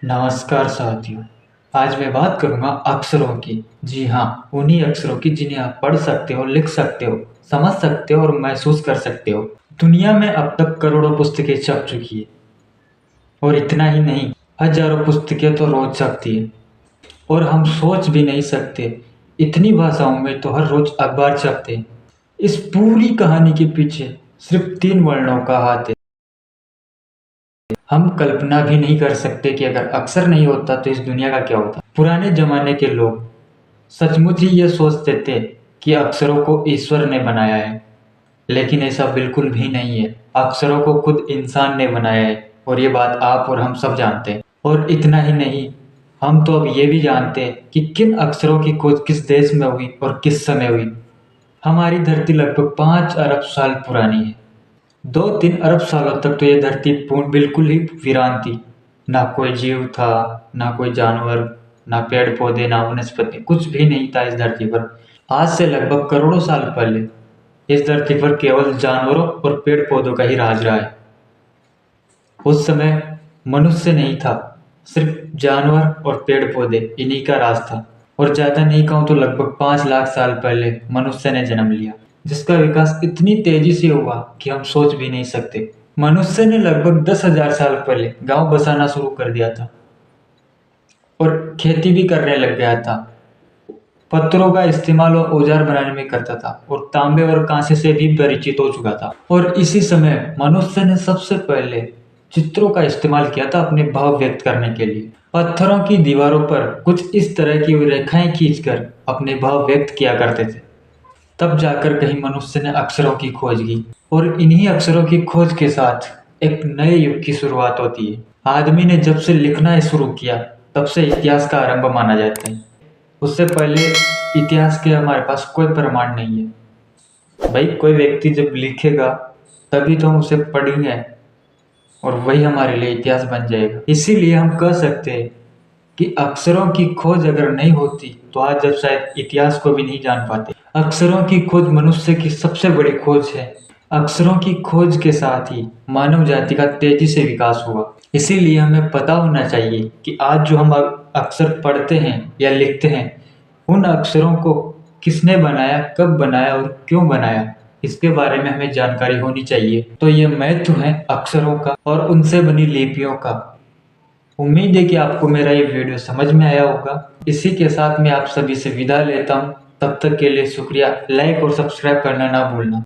नमस्कार साथियों। आज मैं बात करूंगा अक्षरों की। जी हाँ, उन्हीं अक्षरों की जिन्हें आप पढ़ सकते हो, लिख सकते हो, समझ सकते हो और महसूस कर सकते हो। दुनिया में अब तक करोड़ों पुस्तकें छप चुकी है और इतना ही नहीं, हजारों पुस्तकें तो रोज छपती है और हम सोच भी नहीं सकते, इतनी भाषाओं में तो हर रोज अखबार छपते हैं। इस पूरी कहानी के पीछे सिर्फ 3 वर्णों का हाथ है। हम कल्पना भी नहीं कर सकते कि अगर अक्षर नहीं होता तो इस दुनिया का क्या होता। पुराने जमाने के लोग सचमुच ही ये सोचते थे कि अक्षरों को ईश्वर ने बनाया है, लेकिन ऐसा बिल्कुल भी नहीं है। अक्षरों को खुद इंसान ने बनाया है और ये बात आप और हम सब जानते हैं। और इतना ही नहीं, हम तो अब ये भी जानते हैं कि किन अक्षरों की खोज किस देश में हुई और किस समय हुई। हमारी धरती लगभग 5 अरब साल पुरानी है। 2-3 अरब सालों तक तो ये धरती पूर्ण बिल्कुल ही वीरान थी। ना कोई जीव था, ना कोई जानवर, ना पेड़ पौधे, ना वनस्पति, कुछ भी नहीं था इस धरती पर। आज से लगभग करोड़ों साल पहले इस धरती पर केवल जानवरों और पेड़ पौधों का ही राज रहा है। उस समय मनुष्य नहीं था, सिर्फ जानवर और पेड़ पौधे, इन्हीं का राज था। और ज्यादा नहीं कहूं तो लगभग 5 लाख साल पहले मनुष्य ने जन्म लिया, जिसका विकास इतनी तेजी से हुआ कि हम सोच भी नहीं सकते। मनुष्य ने लगभग 10,000 साल पहले गांव बसाना शुरू कर दिया था और खेती भी करने लग गया था। पत्थरों का इस्तेमाल और औजार बनाने में करता था और तांबे और कांसे से भी परिचित हो चुका था। और इसी समय मनुष्य ने सबसे पहले चित्रों का इस्तेमाल किया था अपने भाव व्यक्त करने के लिए। पत्थरों की दीवारों पर कुछ इस तरह की रेखाएं खींचकर अपने भाव व्यक्त किया करते थे। तब जाकर कहीं मनुष्य ने अक्षरों की खोज की और इन्हीं अक्षरों की खोज के साथ एक नए युग की शुरुआत होती है। आदमी ने जब से लिखना शुरू किया तब से इतिहास का आरंभ माना जाता है। उससे पहले इतिहास के हमारे पास कोई प्रमाण नहीं है। भाई कोई व्यक्ति जब लिखेगा तभी तो हम उसे पढ़ेंगे और वही हमारे लिए इतिहास बन जाएगा। इसीलिए हम कह सकते हैं कि अक्षरों की खोज अगर नहीं होती तो आज जब शायद इतिहास को भी नहीं जान पाते। अक्षरों की खोज मनुष्य की सबसे बड़ी खोज है। अक्षरों की खोज के साथ ही मानव जाति का तेजी से विकास हुआ। इसीलिए हमें पता होना चाहिए कि आज जो हम अक्षर पढ़ते हैं या लिखते हैं, उन अक्षरों को किसने बनाया, कब बनाया और क्यों बनाया, इसके बारे में हमें जानकारी होनी चाहिए। तो ये महत्व है अक्षरों का और उनसे बनी लिपियों का। उम्मीद है कि आपको मेरा ये वीडियो समझ में आया होगा। इसी के साथ मैं आप सभी से विदा लेता हूँ। तब तक के लिए शुक्रिया। लाइक और सब्सक्राइब करना ना भूलना।